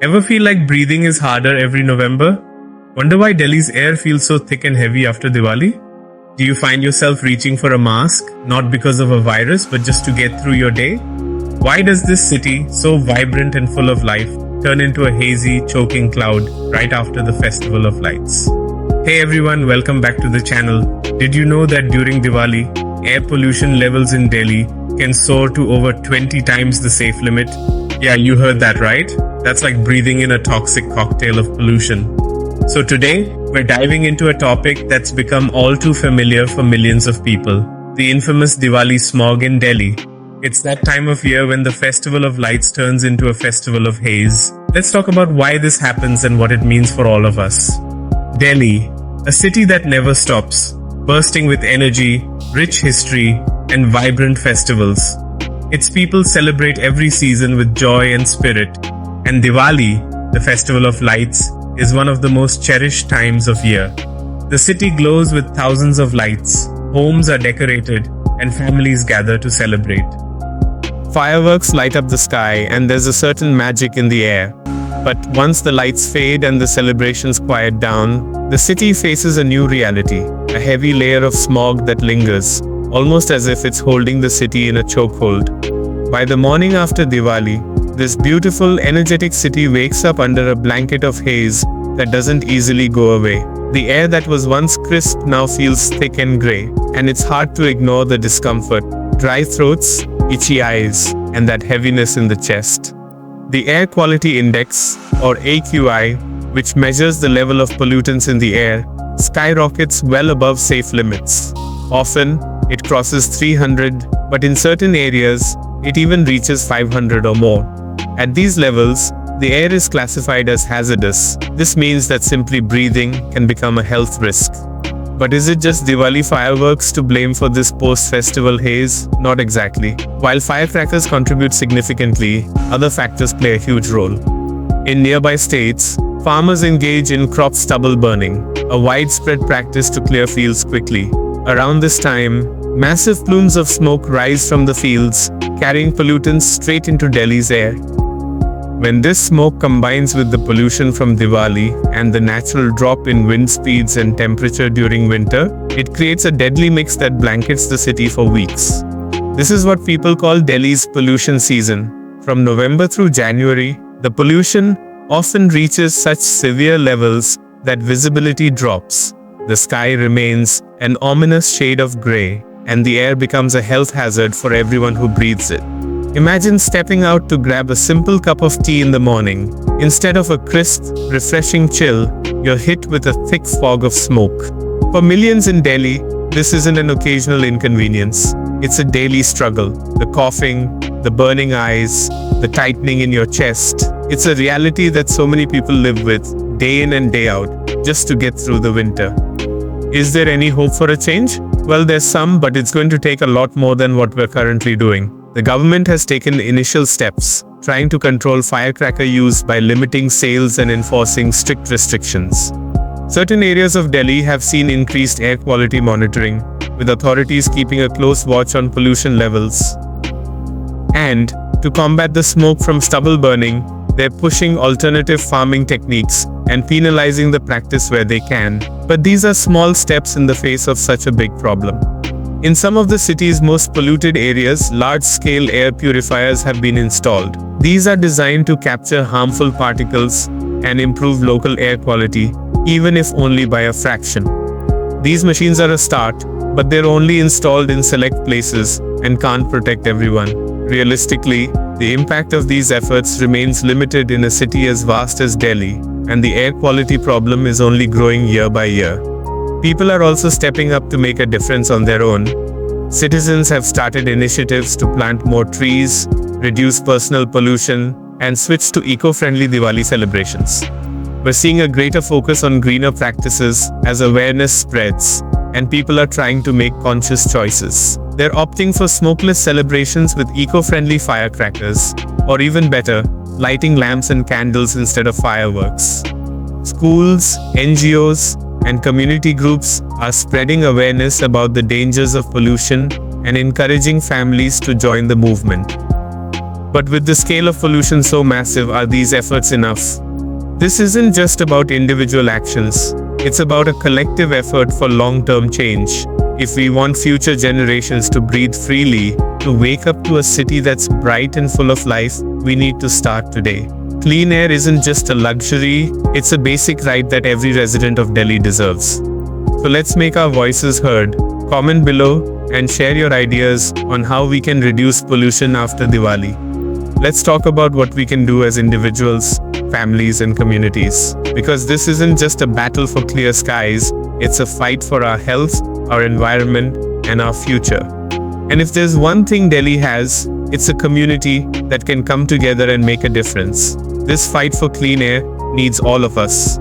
Ever feel like breathing is harder every November? Wonder why Delhi's air feels so thick and heavy after Diwali? Do you find yourself reaching for a mask, not because of a virus, but just to get through your day? Why does this city, so vibrant and full of life, turn into a hazy, choking cloud right after the Festival of Lights? Hey everyone, welcome back to the channel. Did you know that during Diwali, air pollution levels in Delhi can soar to over 20 times the safe limit? Yeah, you heard that right. That's like breathing in a toxic cocktail of pollution. So today, we're diving into a topic that's become all too familiar for millions of people. The infamous Diwali smog in Delhi. It's that time of year when the Festival of Lights turns into a festival of haze. Let's talk about why this happens and what it means for all of us. Delhi, a city that never stops, bursting with energy, rich history, and vibrant festivals. Its people celebrate every season with joy and spirit. And Diwali, the Festival of Lights, is one of the most cherished times of year. The city glows with thousands of lights, homes are decorated, and families gather to celebrate. Fireworks light up the sky, and there's a certain magic in the air. But once the lights fade and the celebrations quiet down, the city faces a new reality, a heavy layer of smog that lingers, almost as if it's holding the city in a chokehold. By the morning after Diwali, this beautiful, energetic city wakes up under a blanket of haze that doesn't easily go away. The air that was once crisp now feels thick and grey, and it's hard to ignore the discomfort, dry throats, itchy eyes, and that heaviness in the chest. The Air Quality Index, or AQI, which measures the level of pollutants in the air, skyrockets well above safe limits. Often, it crosses 300, but in certain areas, it even reaches 500 or more. At these levels, the air is classified as hazardous. This means that simply breathing can become a health risk. But is it just Diwali fireworks to blame for this post-festival haze? Not exactly. While firecrackers contribute significantly, other factors play a huge role. In nearby states, farmers engage in crop stubble burning, a widespread practice to clear fields quickly. Around this time, massive plumes of smoke rise from the fields, carrying pollutants straight into Delhi's air. When this smoke combines with the pollution from Diwali and the natural drop in wind speeds and temperature during winter, it creates a deadly mix that blankets the city for weeks. This is what people call Delhi's pollution season. From November through January, the pollution often reaches such severe levels that visibility drops. The sky remains an ominous shade of grey, and the air becomes a health hazard for everyone who breathes it. Imagine stepping out to grab a simple cup of tea in the morning. Instead of a crisp, refreshing chill, you're hit with a thick fog of smoke. For millions in Delhi, this isn't an occasional inconvenience. It's a daily struggle. The coughing, the burning eyes, the tightening in your chest. It's a reality that so many people live with, day in and day out, just to get through the winter. Is there any hope for a change? Well, there's some, but it's going to take a lot more than what we're currently doing. The government has taken initial steps, trying to control firecracker use by limiting sales and enforcing strict restrictions. Certain areas of Delhi have seen increased air quality monitoring, with authorities keeping a close watch on pollution levels. And, to combat the smoke from stubble burning, they're pushing alternative farming techniques and penalizing the practice where they can. But these are small steps in the face of such a big problem. In some of the city's most polluted areas, large-scale air purifiers have been installed. These are designed to capture harmful particles and improve local air quality, even if only by a fraction. These machines are a start, but they're only installed in select places and can't protect everyone. Realistically, the impact of these efforts remains limited in a city as vast as Delhi, and the air quality problem is only growing year by year. People are also stepping up to make a difference on their own. Citizens have started initiatives to plant more trees, reduce personal pollution, and switch to eco-friendly Diwali celebrations. We're seeing a greater focus on greener practices as awareness spreads, and people are trying to make conscious choices. They're opting for smokeless celebrations with eco-friendly firecrackers, or even better, lighting lamps and candles instead of fireworks. Schools, NGOs, and community groups are spreading awareness about the dangers of pollution and encouraging families to join the movement. But with the scale of pollution so massive, are these efforts enough? This isn't just about individual actions. It's about a collective effort for long-term change. If we want future generations to breathe freely, to wake up to a city that's bright and full of life, we need to start today. Clean air isn't just a luxury, it's a basic right that every resident of Delhi deserves. So let's make our voices heard. Comment below and share your ideas on how we can reduce pollution after Diwali. Let's talk about what we can do as individuals, families and communities. Because this isn't just a battle for clear skies, it's a fight for our health, our environment and our future. And if there's one thing Delhi has, it's a community that can come together and make a difference. This fight for clean air needs all of us.